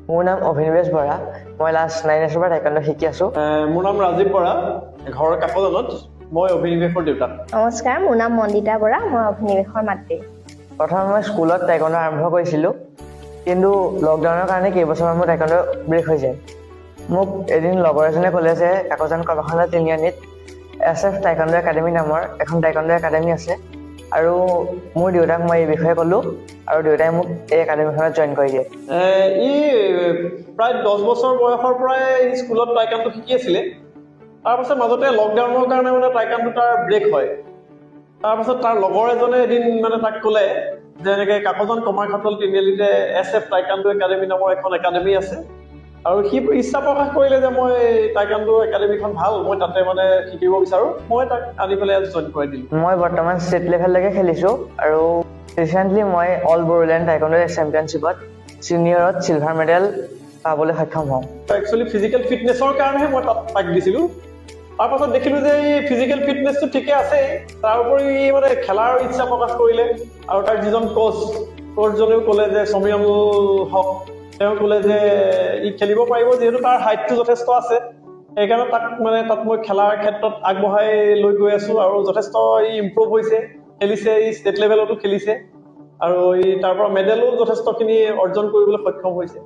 মোৰ নাম অভিনিবেশ বৰা। মই লাষ্ট 9 ইয়াৰ্ছৰ পৰা টাইকাণ্ডো শিকি আছো। মোৰ নাম ৰাজীৱ বৰা, ঘৰ কাকজানত। মই অভিনিবেশৰ দেউতাক। নমস্কাৰ, মোৰ নাম মন্দিতা বৰা, মই অভিনিবেশৰ মাতৃ। প্ৰথমে মই স্কুলত টাইকাণ্ডো আৰম্ভ কৰিছিলোঁ, কিন্তু লকডাউনৰ কাৰণে কেইবছৰমান মোৰ টাইকাণ্ডো ব্ৰেক হৈ যায়। মোক এদিন লগৰ এজনে ক'লে যে কাকজান কৰ্মশালা তিনিআলিত SF টাইকাণ্ডো একাডেমি নামৰ এখন টাইকাণ্ডো একাডেমি আছে, আৰু মোৰ দেউতাক মই এই বিষয়ে ক'লোঁ, আৰু দেউতাই মোক এই একাডেমিখনত জইন কৰি দিয়ে। প্ৰায় 10 বছৰ বয়সৰ পৰাই স্কুলত টাইকাণ্ডো শিকি আছিলে। তাৰপাছত মাজতে লকডাউনৰ কাৰণে মানে টাইকাণ্ডো তাৰ ব্ৰেক হয়। তাৰপাছত তাৰ লগৰ এজনে এদিন মানে তাক ক'লে যে এনেকৈ কাকজান কমাৰখাটল তিনিআলিতে SF টাইকাণ্ডো একাডেমি নামৰ এখন একাডেমি আছে, আৰু সি ইচ্ছা প্ৰকাশ কৰিলে যে মই টাইকাণ্ডো একাডেমিখন ভাল, মই তাতে মানে শিকিব বিচাৰোঁ। মই তাক আনি পেলাই জইন কৰাই দিলোঁ। মই বৰ্তমান ষ্টেট লেভেললৈকে খেলিছোঁ, আৰু ৰিচেণ্টলি মই অল বড়োলেণ্ড টাইকাণ্ডো চেম্পিয়নশ্বিপত ছিনিয়ৰত চিলভাৰ মেডেল পাবলৈ সক্ষম হওঁ। একচুৱেলি ফিজিকেল ফিটনেছৰ কাৰণেহে মই তাক দিছিলোঁ। তাৰপাছত দেখিলোঁ যে এই ফিজিকেল ফিটনেছটো ঠিকে আছে, তাৰ উপৰি মানে খেলাৰ ইচ্ছা প্ৰকাশ কৰিলে, আৰু তাৰ যিজন কোচজনেও ক'লে যে সমীৰণ হক, তেওঁ ক'লে যে ই খেলিব পাৰিব, যিহেতু তাৰ হাইটটো যথেষ্ট আছে। সেইকাৰণে তাত মই খেলাৰ ক্ষেত্ৰত আগবঢ়াই লৈ গৈ আছোঁ, আৰু যথেষ্ট ই ইম্প্ৰুভ হৈছে, খেলিছে, ই ষ্টেট লেভেলতো খেলিছে, আৰু ই তাৰ পৰা মেডেলো যথেষ্টখিনি অৰ্জন কৰিবলৈ সক্ষম হৈছে।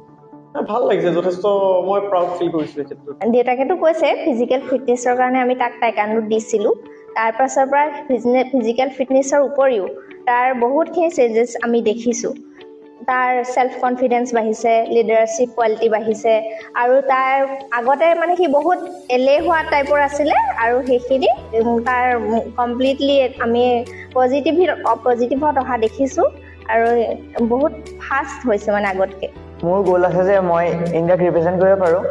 ভাল লাগিছে, যথেষ্ট মই প্ৰাউড ফিল কৰিছোঁ এই ক্ষেত্ৰত। দেউতাকেতো কৈছে ফিজিকেল ফিটনেছৰ কাৰণে আমি তাক টাইকাণ্ডো দিছিলোঁ। তাৰ পাছৰ পৰা ফিজিকেল ফিটনেছৰ উপৰিও তাৰ বহুতখিনি চেঞ্জেছ আমি দেখিছোঁ। তাৰ ছেল্ফ কনফিডেন্স বাঢ়িছে, লিডাৰশ্বিপ কোৱালিটি বাঢ়িছে, আৰু তাৰ আগতে মানে সি বহুত এলেহুৱা টাইপৰ আছিলে, আৰু সেইখিনি তাৰ কমপ্লিটলি আমি পজিটিভত অহা দেখিছোঁ, আৰু বহুত ফাষ্ট হৈছে মানে আগতকৈ। মোৰ গ'ল আছে যে মই ইণ্ডিয়াক ৰিপ্ৰেজেণ্ট কৰিব পাৰোঁ,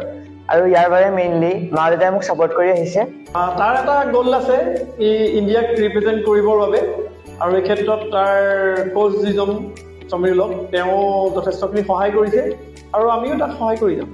আৰু ইয়াৰ বাবে মেইনলি মা দেউতাই মোক ছাপৰ্ট কৰি আহিছে। তাৰ এটা গ'ল আছে ইণ্ডিয়াক ৰিপ্ৰেজেণ্ট কৰিবৰ বাবে, আৰু এই ক্ষেত্ৰত তাৰ কোচ যিজন সমীৰ লক, তেওঁ যথেষ্টখিনি সহায় কৰিছে, আৰু আমিও তাক সহায় কৰি যাম।